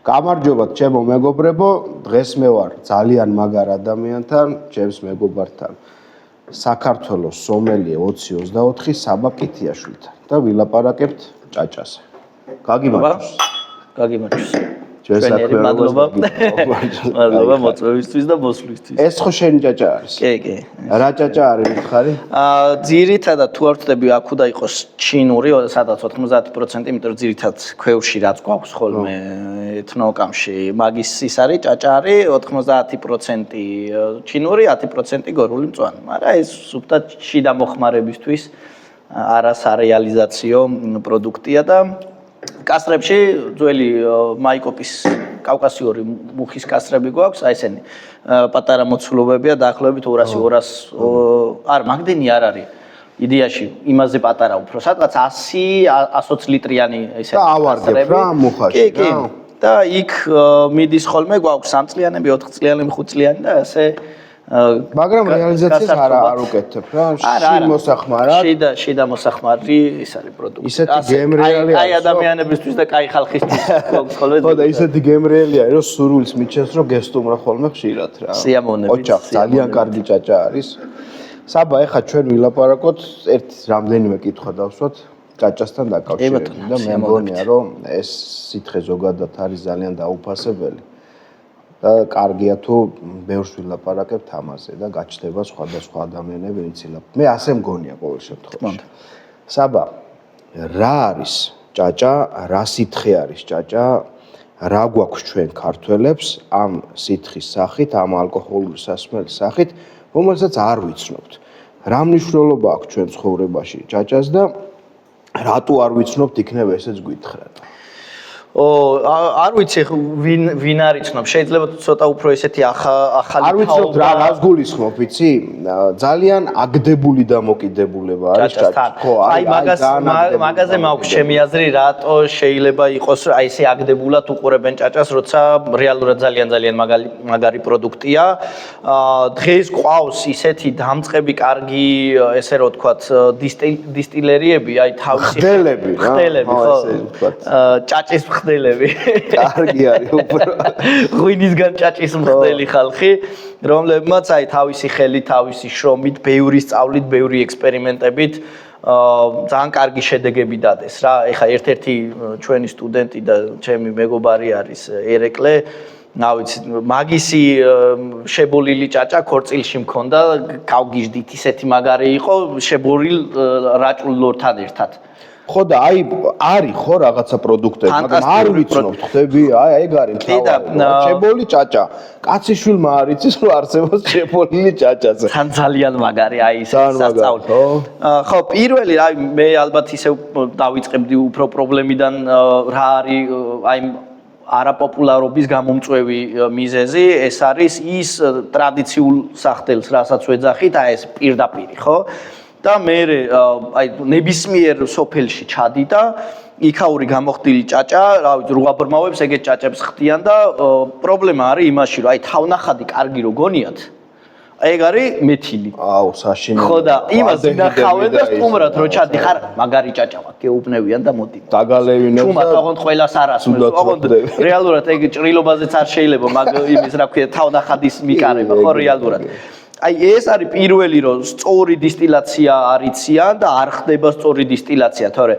გამარჯობათ ჩემო მეგობრებო, დღეს მე ვარ ძალიან მაგარ ადამიანთან, ჩემს მეგობართან. საქართველოს სომელიე 2024 საბა კითიაშვილთან და ვილაპარაკებთ ჭაჭაზე. გაგიმარჯოს. გაგიმარჯოს. ჩვენი მადლობა. მადლობა მოწვევისთვის და მოსვლისთვის. ეს ხო შენი ჭაჭა არის? კი. რა ჭაჭა არის მითხარი? ძირითადად თუ არ ვწდები აქ უნდა იყოს ჩინური, სადაც 90%, იმიტომ რომ ძირითადად ქვევრში რაც გვაქვს ხოლმე ეთნოკამში, მაგის ის არის ჭაჭა არის 90% ჩინური, 10% გორული მწვანე. მაგრამ ეს სუფთა შიდა მოხმარებისთვის არასარეალიზაციო პროდუქტია და კასტრებში ძველი მაიკოპის კავკასიური მუხის კასტრები გვაქვს, აი ესენი პატარა მოცულობებია, დაახლოებით 200 არ მაგდენი არ არის. იდეაში იმაზე პატარა უფრო, სადღაც 100-120 ლიტრიანი ესენი და ავარდებ რა მუხაში. კი. და იქ მიდის ხოლმე გვაქვს 3 წლიანები, 4 წლიანი, 5 წლიანი და ასე მაგრამ რეალიზაციას არ უკეთებ რა, შემოსახმარად. შიდა მოსახმარი ის არის პროდუქტი. ისეთი გემრიელი აი ადამიანებისთვის და კაი ხალხისთვის გვაქვს ხოლმე. ხო და ისეთი გემრიელი არის, რომ სურვილს მიჩენს, რომ გესტუმრა ხოლმე ხშირად რა. სიამოვნებით. ოჩახ ძალიან კარგი ჭაჭა არის. საბა, ეხლა ჩვენ ვილაპარაკოთ, ერთი რამდენიმე კითხვა დავსვათ ჭაჭასთან დაკავშირებით და მე მგონია, რომ ეს სითხე ზოგადად არის ძალიან დაუფასებელი. და კარგია თუ ბევრს ვილაპარაკებთ ამაზე და გაჩნდება სხვადასხვა ადამიანები ვინცილაპ. მე ასე მგონია ყოველ შემთხვევაში. საბა, რა არის ჭაჭა, რა სითხე არის ჭაჭა, რა გვაქვს ჩვენ ქართველებს ამ სითხის სახით, ამ ალკოჰოლური სასმელის სახით, რომელსაც არ ვიცნობთ. რა მნიშვნელობა აქვს ჩვენ ცხოვრებაში ჭაჭას და რატო არ ვიცნობთ, იქნებ ესეც გითხრათ. არ ვიცი ვინ არ იცნობ, შეიძლება ცოტა უფრო ესეთი ახალი არ ვიცნობ რას გულისხმობ, ვიცი? ძალიან აგდებული დამოკიდებულება არის ჭაჭას. ხო, აი მაგაზე მაქვს ჩემი აზრი, რატო შეიძლება იყოს აი ესე აგდებულად უყურებენ ჭაჭას, როცა რეალურად ძალიან მაგარი პროდუქტია. დღეს ყავს ისეთი დამწყები კარგი, ესე რომ ვთქვათ, დისტილერიები, აი თავისი ხდელები, ხო, ესე ვთქვათ. ჭაჭის ხდელები. კარგი არის უფრო. ღვინისგან ჭაჭის მხდელი ხალხი, რომლებმაც აი თავისი ხელით, თავისი შრომით, ბევრი სწავლით, ბევრი ექსპერიმენტებით ძალიან კარგი შედეგები დადეს რა. ეხა ერთ-ერთი ჩვენი სტუდენტი და ჩემი მეგობარი არის ერეკლე. ნავიც მაგისი შებოლილი ჭაჭა ქორწილში მქონდა, გავგიჟდით, ისეთი მაგარი იყო, შებოლილ რაჭულ ლორთან ერთად. ხო და აი არის ხო რაღაცა პროდუქტები, მაგრამ არ ვიცნობთ, ხდები, აი ეგ არის თავი. შებოლილი ჭაჭა. კაციშვილმა არ იცის, რომ არსებობს შებოლილი ჭაჭაზე. ძალიან მაგარი, აი ეს სასწაული. ხო, პირველი, აი მე ალბათ ისე დავიწყებდი უფრო პრობლემიდან, რა არის აი არაპოპულარობის გამომწვევი მიზეზი, ეს არის ის ტრადიციულ სახდელს, რასაც ვეძახით, აი ეს პირდაპირი, ხო? და მე აი ნებისმიერ სოფელში ჩადი და იქაური გამოხდილი ჭაჭა, რა ვიცი, რუღაბრმავებს ეგეთ ჭაჭებს ხდიან და პრობლემა არის იმაში, რომ აი თავნახადი კარგი რო გონიათ, ეგ არის მეთილი. აუ, საშინელი. ხო და იმას ნახავენ და სტუმრად რო ჩადი ხარ, მაგარი ჭაჭავა, გეუბნევიან და მოდი. დაგალევინებს და ჩუმად ოღონდ ყველას არ ასმევს. ოღონდ რეალურად ეგ ჭრილობაზეც არ შეიძლება, მაგ იმის რა ქვია, თავნახადის მიკარება, ხო რეალურად. აი ეს არის პირველი რომ სწორი დისტილაცია არიციან და არ ხდება სწორი დისტილაცია, თორე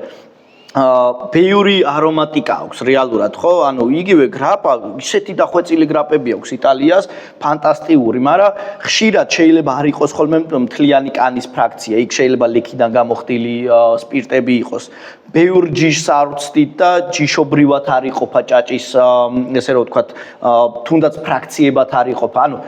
ბევრი არომატიკა აქვს რეალურად, ხო? ანუ იგივე გრაპა, ისეთი დახვეწილი გრაპები აქვს იტალიას, ფანტასტიკური, მაგრამ ხშირად შეიძლება არ იყოს ხოლმე მთლიანი კანის ფრაქცია, იქ შეიძლება ლექიდან გამოხდილი სპირტები იყოს. ბევრ ჯიშს არ ვცდით და ჯიშობრივად არ იყოფა ჭაჭის, ესე რომ ვთქვათ, თუნდაც ფრაქციებად არ იყოფა. ანუ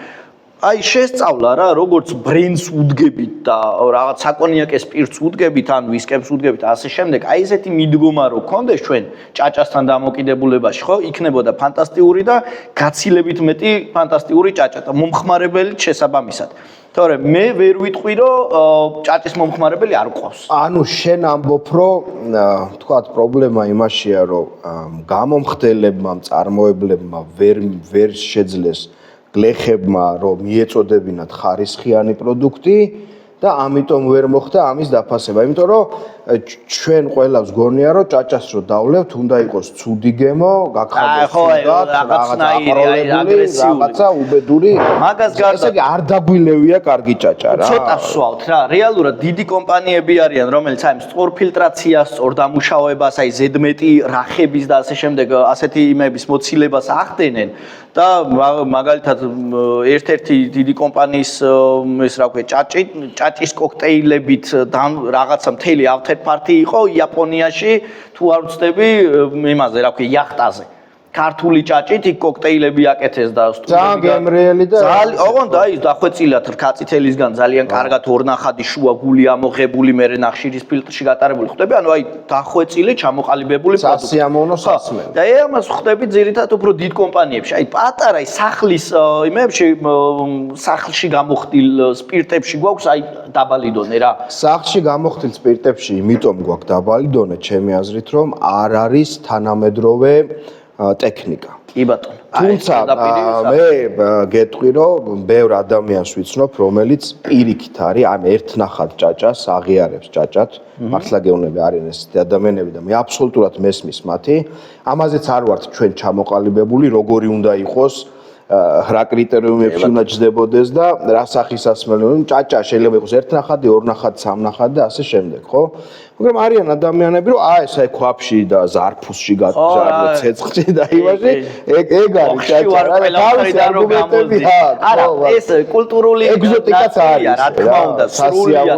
აი შესწავლა რა, როგორც ბრენდს უდგებით და რაღაც საკონიაკეს სპირტს უდგებით, ან ვისკებს უდგებით, ასე შემდეგ. აი ესეთი მიდგომა რო გქონდეს ჩვენ ჭაჭასთან დამოკიდებულებაში, ხო? იქნებოდა ფანტასტიკური და გაცილებით მეტი ფანტასტიკური ჭაჭა და მომხმარებელით შესაბამისად. თორე მე ვერ ვიტყვი, რომ ჭაჭის მომხმარებელი არ ყავს. ანუ შენ ამბობ, რომ თქვათ პრობლემა იმაშია, რომ გამომხდელებმა, მწარმოებლებმა ვერ შეძლეს გლეხებმა რომ მიეწოდებინათ ხარისხიანი პროდუქტი და ამიტომ ვერ მოხდა ამის დაფასება. იმიტომ რომ ჩვენ ყველას გონია რომ ჭაჭას რო დავლევთ, უნდა იყოს ცუდი გემო, გაგხადოს რაღაცა უბედური. მაგას გარდა ესე იგი არ დაგვილევია კარგი ჭაჭა რა. ცოტა ვსვავთ რა. რეალურად დიდი კომპანიები არიან, რომელიც აი სწორ ფილტრაციას, სწორ დამუშავებას, აი ზედმეტი რახების და ასე შემდეგ ასეთი იმების მოცილებას ახდენენ. და მაგალითად ერთ-ერთი დიდი კომპანიის ეს რა ქვია ჭაჭის კოქტეილებით რაღაცა მთელი ავთერფართი იყო იაპონიაში თუ არ ვცდები იმაზე რა ქვია იახტაზე ქართული ჭაჭით იქ კოქტეილები აკეთეს და ძალიან გემრიელი და ოღონდ აი დახვეწილად რკაწითელისგან ძალიან კარგად ორნახადი შუა გული ამოღებული მერე ნახშირის ფილტრში გატარებული ხვდები ანუ აი დახვეწილი ჩამოყალიბებული პროდუქტი სასიამოვნო სასმელი და ამას ხვდები ძირითადად უფრო დიდ კომპანიებში აი პატარა სახლის იმებში სახლში გამოხდილ სპირტებში გვაქვს აი დაბალი დონე რა სახლში გამოხდილ სპირტებში იმიტომ გვაქვს დაბალი დონე ჩემი აზრით რომ არ არის თანამედროვე ტექნიკა. კი ბატონო. თუმცა მე გეტყვი რომ ბევრ ადამიანს ვიცნობ, რომელიც პირიქით არის, ამ ერთნახად ჭაჭას აღიარებს ჭაჭად. მართლა გეუბნები არიან ესეთი ადამიანები და მე აბსოლუტურად მესმის მათი. ამაზეც არ ვართ ჩვენ ჩამოყალიბებული, როგორი უნდა იყოს რა კრიტერიუმებში უნდა ჯდებოდეს და რა სახის სასმელი ჭაჭა შეიძლება იყოს ერთნახადი, ორნახადი, სამნახადი და ასე შემდეგ, ხო? მაგრამ არიან ადამიანები, რომ ეს აი ქვაფში და ზარფუსში გაჭარბა ცეცხლში და იმაში, ეგ არის ჭაჭა. თავის არგუმენტები არა, ეს კულტურული ეგზოტიკაც არის, რა თქმა უნდა, სრულიად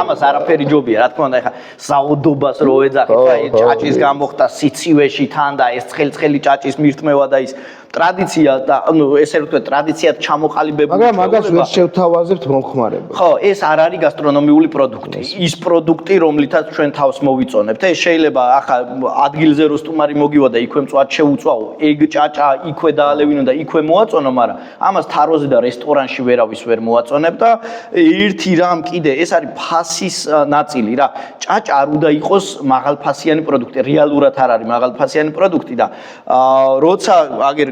ამას არაფერი ჯობია, რა თქმა უნდა, ეხა საუდობას რო ეძახით, აი ჭაჭის გამოხდა სიცივეში თან და ეს ცხელი ჭაჭის მირთმევა და ის ტრადიცია და ანუ ესე რომ ვთქვათ ტრადიციად ჩამოყალიბებული მაგრამ მაგას ვერ შევთავაზებთ მომხმარებელს. ხო, ეს არ არის გასტრონომიული პროდუქტი. ის პროდუქტი, რომლითაც ჩვენ თავს მოვიწონებთ. ეს შეიძლება ახლა ადგილზე რო სტუმარი მოგივა და იქვე მწვად შეუწვაო, ეგ ჭაჭა იქვე დაალევინო და იქვე მოაწონო, მაგრამ ამას თაროზე და რესტორანში ვერავის ვერ მოაწონებ და ერთი რამ კიდე ეს არის ფასის ნაწილი რა. ჭაჭა არ უნდა იყოს მაღალფასიანი პროდუქტი, რეალურად არ არის მაღალფასიანი პროდუქტი და როცა აგერ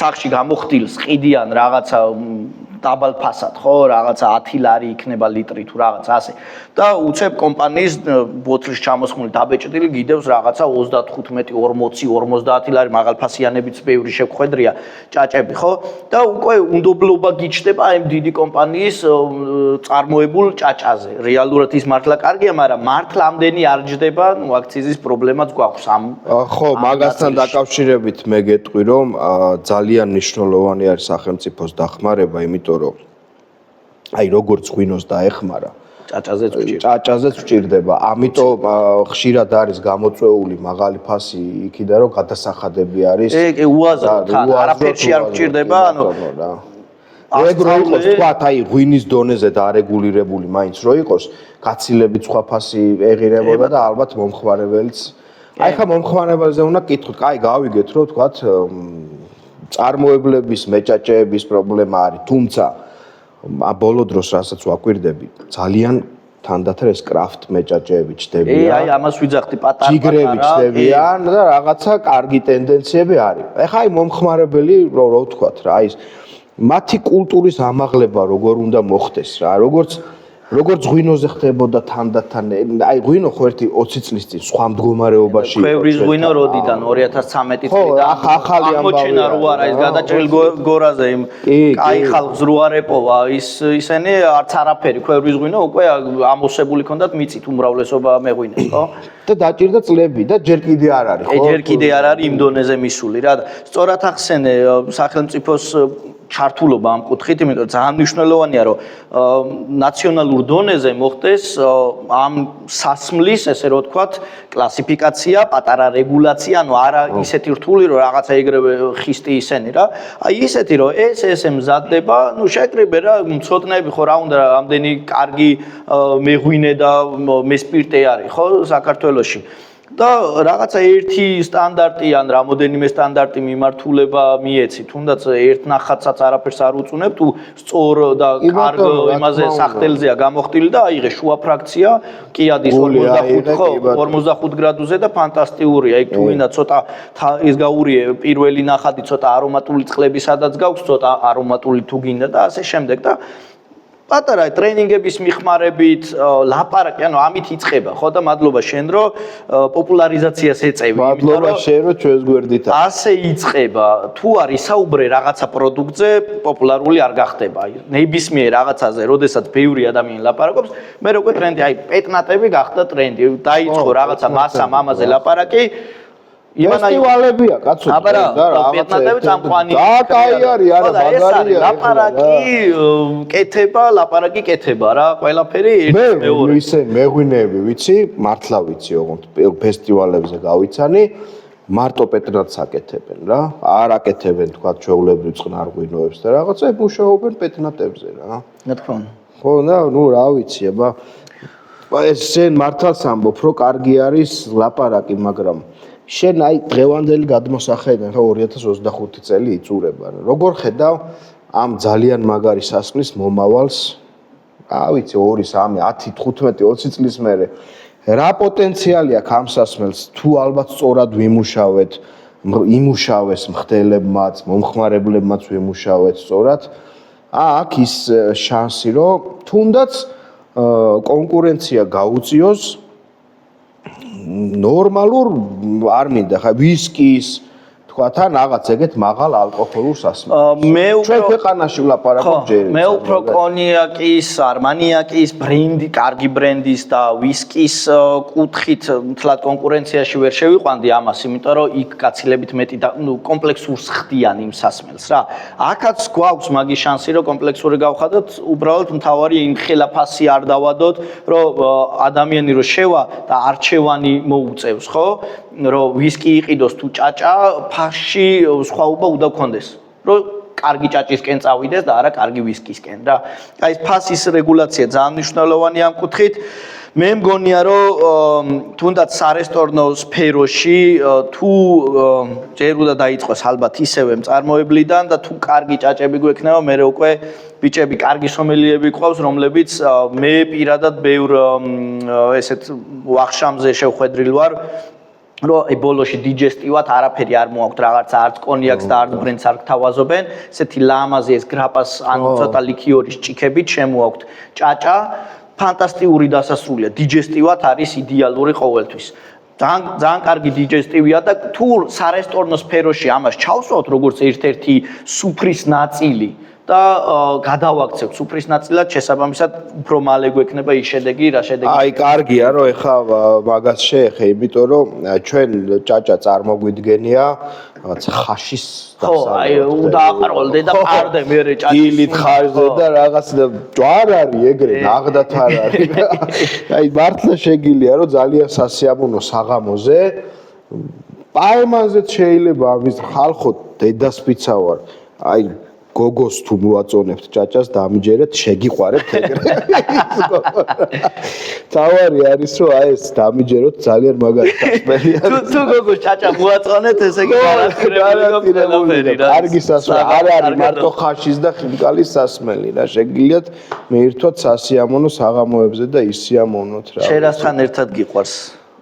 სახში გამოხდილს ყიდიან რაღაცა დაბალ ფასად, ხო, რაღაცა 10 ლარი იქნება ლიტრი თუ რაღაცა ასე. და უცებ კომპანიის ბოთლის ჩამოსხმული დაბეჭდილი გიდევს რაღაცა 35, 40, 50 ლარი მაღალფასიანებიც ბევრი შეგხვედრია ჭაჭები, ხო? და უკვე უნდობლობა გიჩნდება აი დიდი კომპანიის წარმოებულ ჭაჭაზე. რეალურად ის მართლა კარგია, მაგრამ მართლა ამდენი არ ჯდება, ნუ აქციზის პრობლემაც გვაქვს ამ ხო, მაგასთან დაკავშირებით მე გეტყვი რომ ძალიან მნიშვნელოვანი არის სახელმწიფოს დახმარება, იმიტომ რომ აი როგორც ღვინოს დაეხმარა ჭაჭაზეც ვჭირდება. ამიტომ ხშირად არის გამოწვეული მაღალი ფასი იქიდან რომ გადასახადები არის. ეგ უაზროდ არაფერში არ ვჭირდება, ანუ ეგ რო იყოს თქვათ აი ღვინის დონეზე დარეგულირებული მაინც რო იყოს, გაცილებით სხვა ფასი ეღირებოდა და ალბათ მომხმარებელიც აი ხა მომხმარებელზე უნდა კითხოთ, აი გავიგეთ რომ თქვათ წარმოებლების მეჭაჭეების პრობლემა არის, თუმცა ბოლო დროს რასაც ვაკვირდები, ძალიან თანდათან ეს კრაფტ მეჭაჭეები ჩდებიან. აი ამას ვიძახდი პატარა ჯიგრები ჩდებიან და რაღაცა კარგი ტენდენციები არის. ეხა აი მომხმარებელი რო ვთქვათ რა, ის მათი კულტურის ამაღლება როგორ უნდა მოხდეს რა, როგორც ღვინოზე ხდებოდა თანდათან, აი ღვინო ხო ერთი 20 წლის წინ სხვა მდგომარეობაში იყო. ქვევრის ღვინო როდიდან 2013 წლიდან ახალი ამბავია რო არა ის გადაჭრილ გორაზე იმ კაი ხალხს რო არ ეპოვა ისინი არც არაფერი ქვევრის ღვინო უკვე ამოსებული ქონდათ მიწით უმრავლესობა მეღვინეს ხო და დაჭირდა წლები და ჯერ კიდე არ არის ხო ჯერ კიდე არ არის იმ დონეზე მისული რა სწორად ახსენე სახელმწიფოს ჩართულობა ამ კუთხით, იმიტომ ძალიან მნიშვნელოვანია, რომ ნაციონალურ დონეზე მოხდეს ამ სასმლის, ესე რომ ვთქვათ, კლასიფიკაცია, პატარა რეგულაცია, ანუ არა ისეთი რთული, რომ რაღაცა ეგრევე ხისტი ისენი რა. აი ისეთი, რომ ეს მზადდება, ნუ შეკრიბე რა, მცოდნეები ხო რა უნდა ამდენი კარგი მეღვინე და მესპირტე არის, ხო, საქართველოში. და რაღაცა ერთი სტანდარტი ან რამოდენიმე სტანდარტი მიმართულება მიეცი, თუნდაც ერთნახადსაც არაფერს არ უწუნებ, თუ სწორ და კარგ იმაზე სახტელზეა გამოხდილი და აიღე შუა ფრაქცია, კი ადის 45 გრადუსზე და ფანტასტიკურია. იქ თუ ვინა ცოტა ის გაურიე პირველი ნახადი ცოტა არომატული წყლები სადაც გაქვს, ცოტა არომატული თუ გინდა და ასე შემდეგ და პატარა ტრენინგების მიხმარებით, ლაპარაკი, ანუ ამით იწყება, ხო და მადლობა შენ, რომ პოპულარიზაციას ეწევი. მადლობა შენ, რომ ჩვენს გვერდით. ასე იწყება. თუ არ ისაუბრე რაღაცა პროდუქტზე, პოპულარული არ გახდება. ნებისმიერ რაღაცაზე, როდესაც ბევრი ადამიანი ლაპარაკობს, მე უკვე ტრენდი, პეტნატები გახდა ტრენდი. დაიწყო რაღაცა მასა მამაზე ლაპარაკი. ფესტივალებია, კაცო. აბარა, პეტნატები წამყვანი. და კაი არის, არა, მაგარია. ლაპარაკი კეთება რა, ყველაფერი ერთი მეორე. მე ისე მეღვინეები ვიცი, მართლა ვიცი, ოღონდ ფესტივალებზე გავიცანი, მარტო პეტნატს აკეთებენ რა. არ აკეთებენ თქვა ჩვეულებრივ წყნარ ღვინოებს და რაღაცა მუშაობენ პეტნატებზე რა. რა თქმა უნდა. ხო, ნუ რა ვიცი, აბა ეს შენ მართალს ამბობ, რომ კარგი არის ლაპარაკი, მაგრამ შენ აი დღევანდელი გადმოსახედიდან ხო 2025 წელი იწურება. როგორ ხედავ ამ ძალიან მაგარი სასმლის მომავალს? რა ვიცი 2, 3, 10, 15, 20 წლის მერე რა პოტენციალი აქვს ამ სასმელს თუ ალბათ სწორად იმუშავეს მხდელებმაც, მომხმარებლებმაც ვიმუშავეთ სწორად. აქ ის შანსი, რომ თუნდაც კონკურენცია გაუწიოს ნორმალურ არ მინდა ხა ვისკის თქვა თან რაღაც ეგეთ მაღალ ალკოჰოლურ სასმელს. მე ჩვენ ქვეყანაში ვლაპარაკობ ჯერ. მე უფრო კონიაკის, armaniakis ბრენდი, კარგი ბრენდის და ვისკის კუთხით მთლად კონკურენციაში ვერ შევიყვანდი ამას, იმიტომ რომ იქ გაცილებით მეტი და კომპლექსურს ხდიან იმ სასმელს რა. აქაც გვაქვს მაგის შანსი, რომ კომპლექსური გავხადოთ, უბრალოდ მთავარი იმ ხელაფასი არ დავადოთ, რომ ადამიანი რო შევა და არჩევანი მოუწევს, ხო? რომ ვისკი იყიდოს თუ ჭაჭა, ფასში სხვაობა უნდა გქონდეს. რომ კარგი ჭაჭისკენ წავიდეს და არა კარგი ვისკისკენ რა. აი ეს ფასის რეგულაცია ძალიან მნიშვნელოვანია ამ კუთხით. მე მგონია რომ თუნდაც სარესტორნო სფეროში თუ ჯერ უნდა დაიწყოს ალბათ ისევე მწარმოებლიდან და თუ კარგი ჭაჭები გვექნება, მე უკვე ბიჭები კარგი სომელიები ყავს, რომლებიც მე პირადად ბევრ ესეთ ვახშამზე შევხვედრილ ვარ. რომ აი ბოლოში დიჯესტივად არაფერი არ მოაქვთ, რაღაც არც კონიაკს და არც ბრენდს არ გთავაზობენ, ესეთი ლამაზი ეს გრაპას ან ცოტა ლიქიორის ჭიქებით შემოაქვთ ჭაჭა, ფანტასტიკური დასასრულია, დიჯესტივად არის იდეალური ყოველთვის. ძალიან კარგი დიჯესტივია და თუ სარესტორნო სფეროში ამას ჩავსვათ როგორც ერთ-ერთი სუფრის ნაწილი და გადავაქცევთ სუფრის ნაწილად, შესაბამისად უფრო მალე გვექნება ის შედეგი, რა შედეგი. აი, კარგია, რომ ეხა მაგას შეეხე, იმიტომ რომ ჩვენ ჭაჭა წარმოგვიდგენია რაღაც ხაშის დასავლეთ. ხო, აი, უნდა აყროლდე და პარდე მერე ჭაჭის. დილით ხარზე და რაღაც ჯვარ არის ეგრე, ნაღდათ არ არის. აი, მართლა შეგილია, რომ ძალიან სასიამოვნო საღამოზე პაემანზეც შეიძლება ამის ხალხო დედასპიცა ვარ. აი გოგოს თუ მოაწონებთ ჭაჭას დამიჯერეთ, შეგიყვარებთ ეგრე. თავარი არის რომ აი ეს დამიჯეროთ ძალიან მაგარი სასმელია. თუ გოგოს ჭაჭა მოაწონეთ, ესე იგი გარანტირებული რა. კარგი სასმელი, არ არის მარტო ხაშის და ხინკალის სასმელი რა. შეგიძლიათ მეერთვათ სასიამოვნო საღამოებზე და ისიამოვნოთ რა. შერასთან ერთად გიყვარს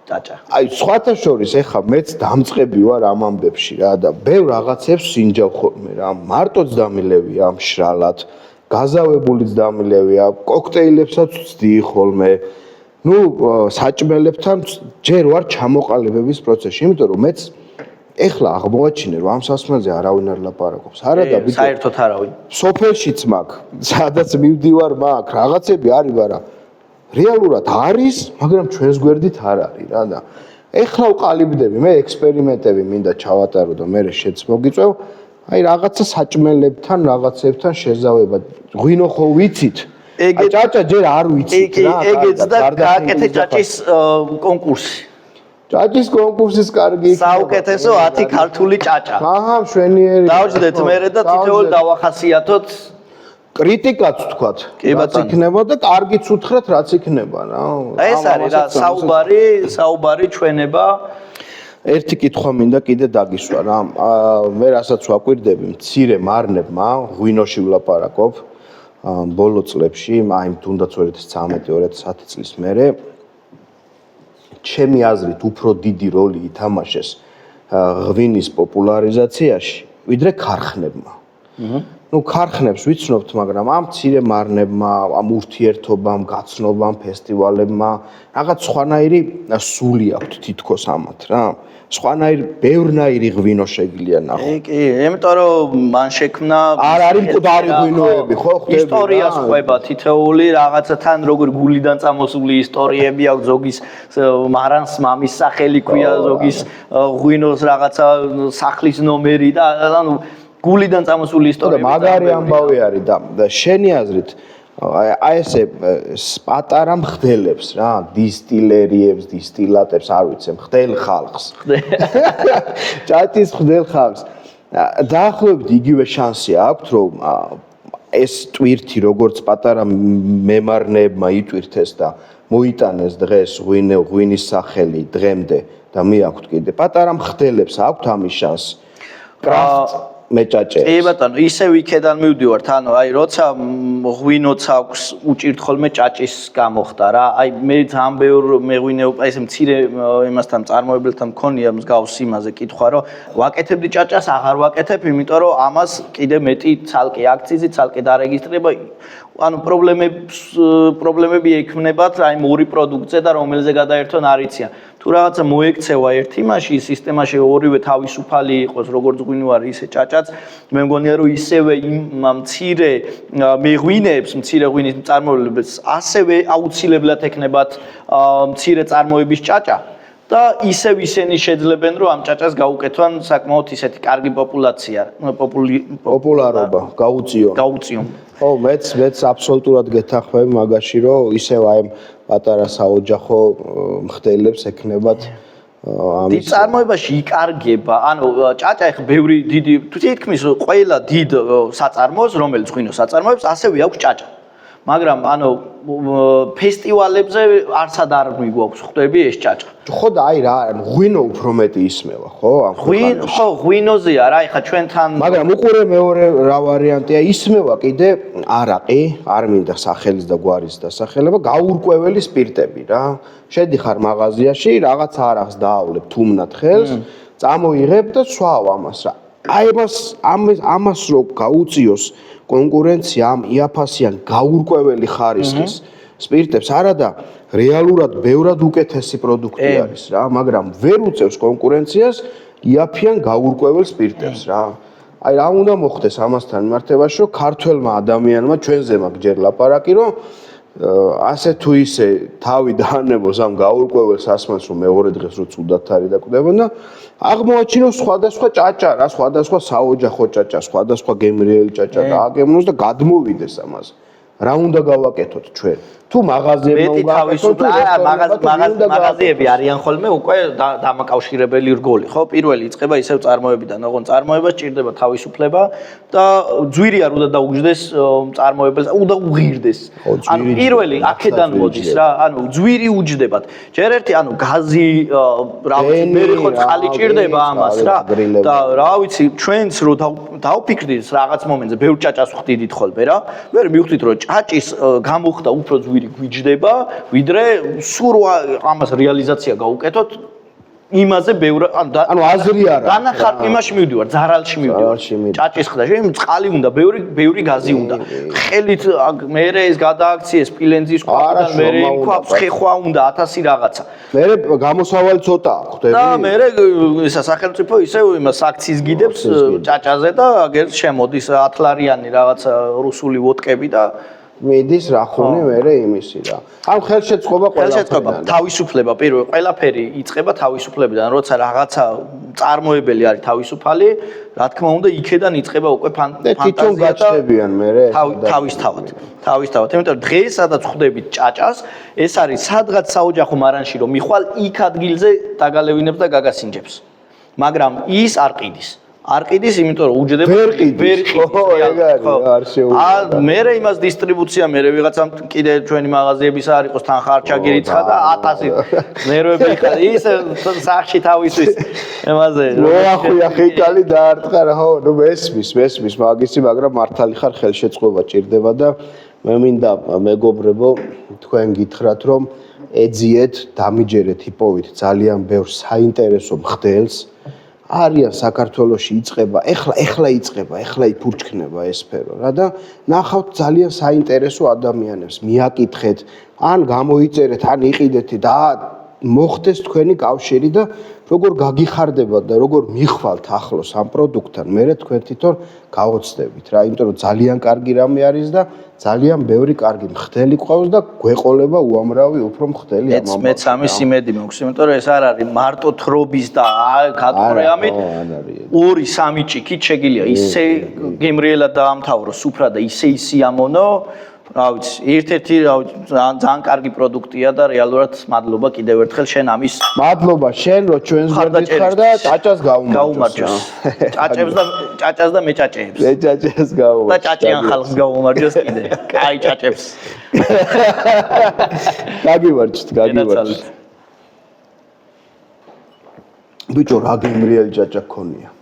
ჭაჭა. აი, სხვათა შორის ეხა მეც დამწყები ვარ ამ ამბებში რა და ბევრ რაღაცებს სინჯავ ხოლმე რა. მარტოც დამილევია მშრალად, გაზავებულიც დამილევია, კოქტეილებსაც ვცდი ხოლმე. ნუ საჭმელებთან ჯერ ვარ ჩამოყალიბების პროცესში, იმიტომ რომ მეც ეხლა აღმოაჩინე რომ ამ სასმელზე არავინ არ ლაპარაკობს. არა და ბიჭო, საერთოდ არავინ. სოფელშიც მაქვს, სადაც მივდივარ მაქვს, რაღაცები არის, მაგრამ რეალურად არის, მაგრამ ჩვენს გვერდით არ არის რა და ეხლა ვყალიბდები, მე ექსპერიმენტები მინდა ჩავატარო და მე შეც მოგიწევ, აი რაღაცა საჭმელებთან, რაღაცებთან შეზავება. ღვინო ხო ვიცით? აი ჭაჭა ჯერ არ ვიცით რა. ეგეც და გააკეთე ჭაჭის კონკურსი. ჭაჭის კონკურსის კარგი იქნება. საუკეთესო 10 ქართული ჭაჭა. აჰა, მშვენიერი. დავждეთ მერე და თითოეულ დავახასიათოთ კრიტიკაც თქვათ. რაც იქნება და კარგიც უთხრათ, რაც იქნება რა. ეს არის რა, საუბარი ჩვენება. ერთი კითხვა მინდა კიდე დაგისვა რა. მე რასაც ვაკვირდები, მცირე მარნებმა ღვინოში ვლაპარაკობ ბოლო წლებში, აი თუნდაც 2013-2010 წლის მერე ჩემი აზრით უფრო დიდი როლი ითამაშეს ღვინის პოპულარიზაციაში, ვიდრე ქარხნებმა. ნუ ქარხნებს ვიცნობთ, მაგრამ ამ მცირე მარნებმა, ამ ურთიერთობამ, გაცნობამ, ფესტივალებმა რაღაც სხვანაირი სული აქვთ თითქოს ამათ რა. სხვანაირი, ბევრნაირი ღვინო შეგიძლია ნახო. კი, იმიტომ რომ მან შექმნა არ არის მკვდარი ღვინოები, ხო ხდები? ისტორიას ყვება თითოეული რაღაცათან როგორ გულიდან წამოსული ისტორიები აქვს ზოგის მარანს მამის სახელი ქვია, ზოგის ღვინოს რაღაცა სახლის ნომერი და ანუ გულიდან წამოსული ისტორიები. მაგარი ამბავი არის და შენი აზრით აი ესე პატარა მხდელებს რა, დისტილერიებს, დისტილატებს, არ ვიცი, მხდელ ხალხს. ჭაჭის მხდელ ხალხს. დაახლოებით იგივე შანსი აქვთ, რომ ეს ტვირთი როგორც პატარა მემარნეებმა იტვირთეს და მოიტანეს დღეს ღვინის სახელი დღემდე და მიაქვთ კიდე პატარა მხდელებს აქვთ ამის შანსი. კრაფტ მეჭაჭე. კი ბატონო, ისევ იქედან მივდივართ, ანუ აი როცა ღვინოც აქვს უჭირთ ხოლმე ჭაჭის გამოხდა რა. აი მე ძალიან ბევრ მეღვინეობა, ესე მცირე იმასთან წარმოებელთან მქონია მსგავს იმაზე კითხვა, რომ ვაკეთებდი ჭაჭას, აღარ ვაკეთებ, იმიტომ რომ ამას კიდე მეტი ცალკე აქციზი, ცალკე დარეგისტრება. ანუ პრობლემები ექმნებათ აი ორი პროდუქტზე და რომელზე გადაერთონ არ იციან. თუ რაღაცა მოექცევა ერთ იმაში, სისტემაში ორივე თავისუფალი იყოს, როგორც ღვინო არის, ისე ჭაჭაც, მე მგონია რომ ისევე იმ მცირე მეღვინეებს, მცირე ღვინის მწარმოებლებს ასევე აუცილებლად ექნებათ მცირე წარმოების ჭაჭა და ისევ ისინი შეძლებენ რომ ამ ჭაჭას გაუკეთონ საკმაოდ ისეთი კარგი პოპულარობა, გაუწიონ. ხო, მეც აბსოლუტურად გეთანხმები მაგაში, რომ ისევ აი პატარა საოჯახო მხდელებს ექნებათ ამის წარმოებაში იკარგება. ანუ ჭაჭა ხა ბევრი დიდი თითქმის ყველა დიდ საწარმოს, რომელიც ღვინო საწარმოებს, ასევე აქვს ჭაჭა. მაგრამ ანუ ფესტივალებზე არცად არ მიგვაქვს ხვდები ეს ჭაჭა. ხო და აი რა, ღვინო უფრო მეტი ისმევა, ხო? ხო, ღვინოზეა რა, ხა ჩვენთან. მაგრამ უყურე მეორე რა ვარიანტია, ისმევა კიდე არაყი, არ მინდა სახელის და გვარის დასახელება, გაურკვეველი სპირტები რა. შედიხარ მაღაზიაში, რაღაც არახს დაავლებ თუმნად ხელს, წამოიღებ და სვავ ამას რა. აი ამას რო გაუწიოს კონკურენცია ამ იაფასიან გაურკვეველი ხარისხის სპირტებს არადა რეალურად ბევრად უკეთესი პროდუქტი არის რა, მაგრამ ვერ უწევს კონკურენციას იაფიან გაურკვეველ სპირტებს რა. აი რა უნდა მოხდეს ამასთან მიმართებაში, რომ ქართველმა ადამიანმა ჩვენზე მაქვს ჯერ ლაპარაკი, რომ ასე თუ ისე თავი დაანებოს ამ გაურკვეველ სასმელს, რომ მეორე დღეს რო ცუდად არის დაკვდებოდა და აღმოაჩინოს სხვადასხვა ჭაჭა რა, სხვადასხვა საოჯახო ჭაჭა, სხვადასხვა გემრიელი ჭაჭა დააგემნოს და გადმოვიდეს ამაზე. რა უნდა გავაკეთოთ ჩვენ? თუ მაღაზიებმა მაღაზიები არიან ხოლმე უკვე დამაკავშირებელი რგოლი, ხო? პირველი იწყება ისევ წარმოებიდან, ოღონ წარმოებას ჭირდება თავისუფლება და ძვირი არ უნდა დაუგჯდეს წარმოებელს, უნდა უღირდეს. ანუ პირველი აქედან მოდის რა, ანუ ძვირი უჯდებათ. ჯერ ერთი ანუ გაზი რა ვიცი, მე ხო წყალი ჭირდება ამას რა. და რა ვიცი, ჩვენც რო დავფიქრდით რაღაც მომენტზე, ბევრ ჭაჭას ვხდიდით ხოლმე რა. მე მივხვდით რომ ჭაჭის გამოხდა უფრო ძვირი გვიჯდება, ვიდრე სულ ამას რეალიზაცია გაუკეთოთ იმაზე ბევრ ანუ აზრი არა. განახარ იმაში მივდივარ, ზარალში მივდივარ. ჭაჭის ხდაში მწყალი უნდა, ბევრი გაზი უნდა. ხელით მერე ეს გადააქციეს სპილენძის ყვავიდან, მერე იმქვავს ხეხვა უნდა 1000 რაღაცა. მერე გამოსავალი ცოტა ხვდები. და მერე ისა სახელმწიფო ისე იმას აქციის გიდებს ჭაჭაზე და აგერ შემოდის 10 ლარიანი რაღაცა რუსული ვოდკები და მიდის რახუნი მერე იმისი რა. ამ ხელშეწყობა თავისუფლება პირველ ყველაფერი იწყება თავისუფლებიდან, როცა რაღაცა წარმოებელი არის თავისუფალი, რა თქმა უნდა იქედან იწყება უკვე ფანტაზია და გაჩნდებიან მერე თავისთავად. იმიტომ რომ დღეს სადაც ხვდებით ჭაჭას, ეს არის სადღაც საოჯახო მარანში რომ მიხვალ იქ ადგილზე დაგალევინებს და გაგასინჯებს. მაგრამ ის არ ყიდის. არ ყიდის, იმიტომ რომ უჯდება ვერ ყიდის. ხო, ეგ არ შეუძლია. მერე იმას დისტრიბუცია, მერე ვიღაცამ კიდე ჩვენი მაღაზიების არ იყოს თან ხარჩაგი რიცხა და 1000 ნერვები ხა ის სახში თავისთვის ემაზე. მოახუია ხიკალი დაარტყა რა, ხო, ნუ მესმის მაგისი, მაგრამ მართალი ხარ ხელშეწყობა ჭირდება და მე მინდა მეგობრებო თქვენ გითხრათ რომ ეძიეთ, დამიჯერეთ იპოვით ძალიან ბევრ საინტერესო მხდელს. არიან საქართველოში იწყება, ეხლა იწყება, ეხლა იფურჩქნება ეს სფერო რა და ნახავთ ძალიან საინტერესო ადამიანებს, მიაკითხეთ, ან გამოიწერეთ, ან იყიდეთ და მოხდეს თქვენი კავშირი და როგორ გაგიხარდებათ და როგორ მიხვალთ ახლოს ამ პროდუქტთან, მე თქვენ თვითონ გავოცდებით რა, იმიტომ რომ ძალიან კარგი რამე არის და ძალიან ბევრი კარგი მხდელი ყავს და გვეყოლება უამრავი უფრო მხდელი ამ ამბავში. მეც ამის იმედი მაქვს, იმიტომ რომ ეს არ არის მარტო თრობის და გატყორეამით 2-3 ჭიქით შეგიძლია ისე გემრიელად დაამთავროს სუფრა და ისე ისიამონო, რა ვიცი, ერთ-ერთი ძალიან კარგი პროდუქტია და რეალურად მადლობა კიდევ ერთხელ შენ ამის მადლობა შენ რომ ჩვენს გვერდით და ჭაჭას გაუმარჯოს. ჭაჭას და მეჭაჭეებს. მეჭაჭეს გაუმარჯოს. და ჭაჭიან ხალხს გაუმარჯოს კიდე. კაი ჭაჭებს. გაგივარჯთ. ბიჭო, რა გემრიელი ჭაჭა გქონია.